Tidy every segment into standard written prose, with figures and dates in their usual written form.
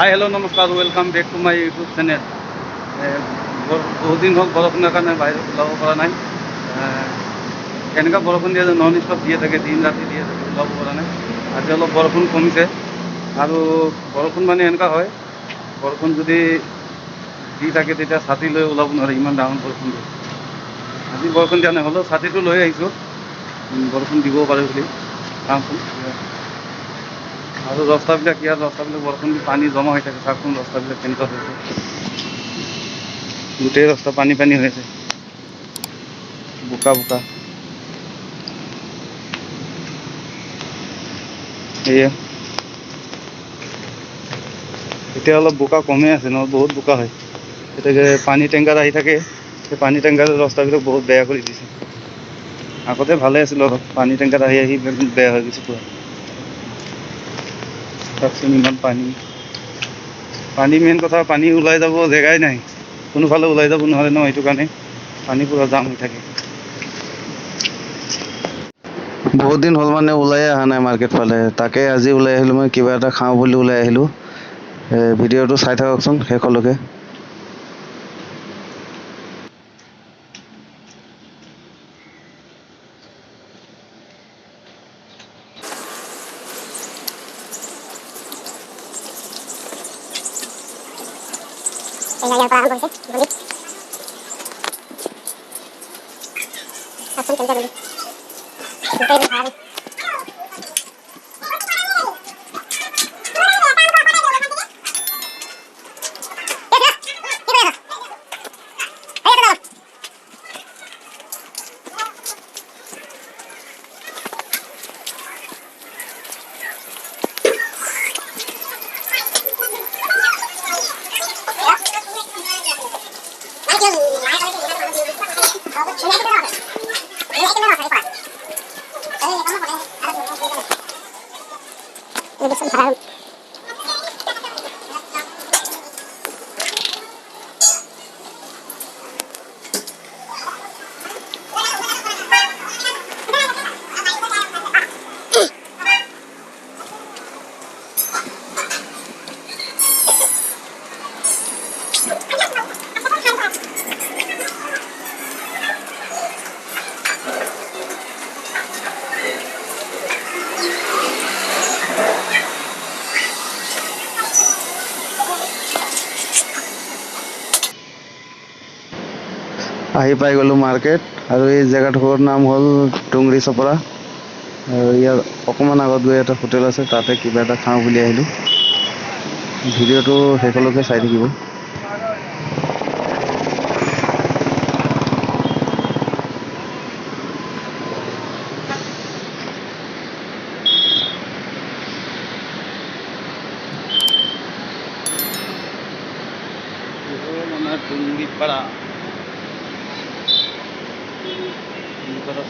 হাই hello' নমস্কাৰ welcome back to my YouTube channel. বহুত দিন হ'ল বৰষুণৰ কাৰণে বাহিৰত ওলাব পৰা নাই। এনেকুৱা বৰষুণ দিয়ে যে নন ষ্টপ দিয়ে থাকে, দিন ৰাতি দিয়ে থাকে, ওলাব পৰা নাই। আজি অলপ বৰষুণ কমিছে আৰু বৰষুণ মানে এনেকুৱা হয়, বৰষুণ যদি দি থাকে তেতিয়া ছাতি লৈ ওলাব নোৱাৰে, ইমান ডাঙৰ বৰষুণ দিয়ে। আজি বৰষুণ দিয়া নাই, হ'লেও ছাতিটো লৈ আহিছোঁ, বৰষুণ দিবও পাৰে বুলি। চাওঁচোন। আৰু ৰাস্তাবিলাক বৰষুণ দি পানী জমা হৈ থাকে, চাওকচোন ৰাস্তাবিলাক কেনেকুৱা হৈছে। গোটেই ৰাস্তা পানী পানী হৈ আছে, বোকা বোকা। এয়া এতিয়া অলপ বোকা কমেই আছে, নহয় বহুত বোকা হয়। এতিয়া পানী টেংকাৰ আহি থাকে, সেই পানী টেংকাৰে ৰাস্তাবিলাক বহুত বেয়া কৰি দিছে। আগতে ভালে আছিল, অলপ পানী টেংকাৰ আহি আহি বেয়া হৈ গৈছে পুৰা। চাওকচোন ইমান পানী, পানী মেইন কথা, পানী ওলাই যাব জেগাই নাই, কোনোফালে ওলাই যাব নোৱাৰে ন, সেইটো কাৰণে পানী পুৰা জাম হৈ থাকে। বহুত দিন হ'ল মানে ওলাই অহা নাই মাৰ্কেট ফালে, তাকে আজি ওলাই আহিলোঁ, মই কিবা এটা খাওঁ বুলি ওলাই আহিলোঁ। ভিডিঅ'টো চাই থাককচোন শেষলৈকে। আহি পাই গ'লোঁ মাৰ্কেট, আৰু এই জেগাডোখৰৰ নাম হ'ল টুংৰি চপৰা। আৰু ইয়াৰ অকণমান আগত গৈ এটা হোটেল আছে, তাতে কিবা এটা খাওঁ বুলি আহিলোঁ। ভিডিঅ'টো শেষলৈকে চাই থাকিব। টুংরিপাড়া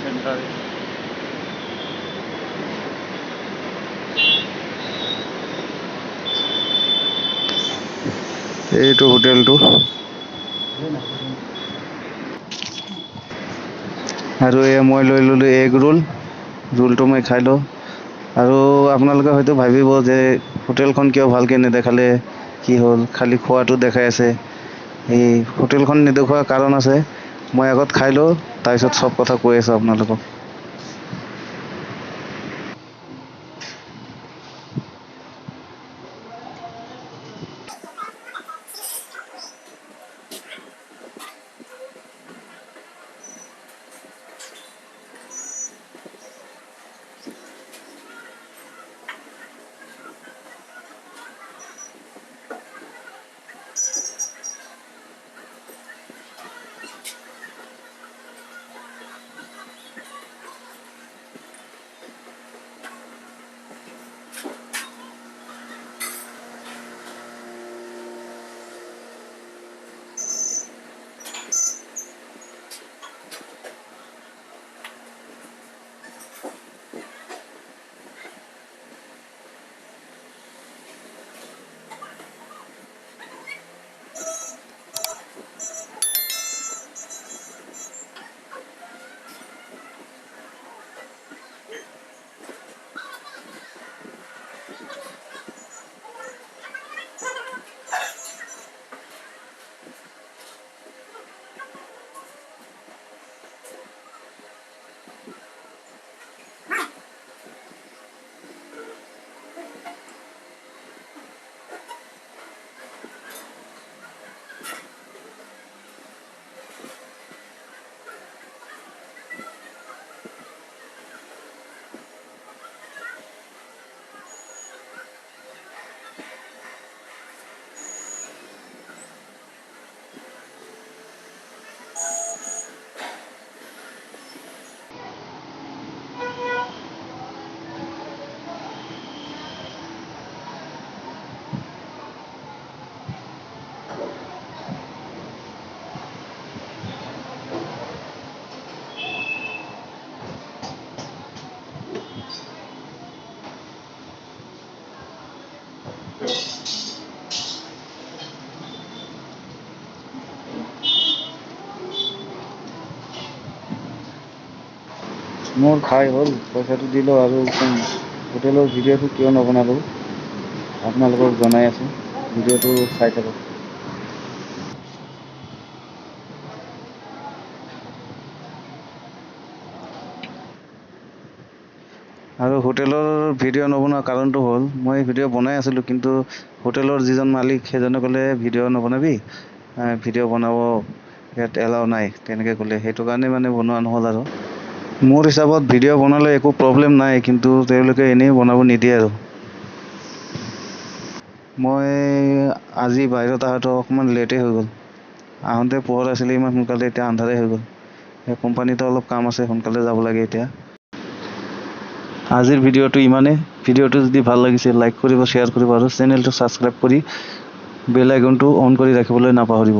সেন্টার। এইটো হোটেলটো, আৰু মই লৈ ল'লোঁ এগ ৰোলটো মই খাই লওঁ। আৰু আপোনালোকে হয়তো ভাবিব যে হোটেলখন কিয় ভালকৈ নেদেখালে, কি হ'ল, খালি খোৱাটো দেখাই আছে। এই হোটেলখন নেদেখুওৱাৰ কাৰণ আছে, মই আগত খাই লওঁ, তাৰপিছত চব কথা কৈ আছোঁ আপোনালোকক। মোৰ খাই হ'ল, পইচাটো দিলোঁ আৰু হোটেলৰ ভিডিঅ'টো কিয় নবনালোঁ আপোনালোকক জনাই আছোঁ, ভিডিঅ'টো চাই থাকক। আৰু হোটেলৰ ভিডিঅ' নবনোৱাৰ কাৰণটো হ'ল মই ভিডিঅ' বনাই আছিলোঁ, কিন্তু হোটেলৰ যিজন মালিক সেইজনে ক'লে ভিডিঅ' নবনাবি, ভিডিঅ' বনাব ইয়াত এলাও নাই তেনেকৈ ক'লে, সেইটো কাৰণে মানে বনোৱা নহ'ল। আৰু মোৰ হিচাপত ভিডিঅ' বনালে একো প্ৰব্লেম নাই, কিন্তু তেওঁলোকে এনেই বনাব নিদিয়ে। আৰু মই আজি বাহিৰত অহাটো অকণমান লেটেই হৈ গ'ল, আহোঁতে পোহৰ আছিলে, ইমান সোনকালে এতিয়া আন্ধাৰে হৈ গ'ল। সেই কোম্পানীতো অলপ কাম আছে, সোনকালে যাব লাগে এতিয়া। আজিৰ ভিডিঅ'টো ইমানেই। ভিডিঅ'টো যদি ভাল লাগিছে লাইক কৰিব, শ্বেয়াৰ কৰিব আৰু চেনেলটো ছাবস্ক্ৰাইব কৰি বেল আইকনটো অন কৰি ৰাখিবলৈ নাপাহৰিব।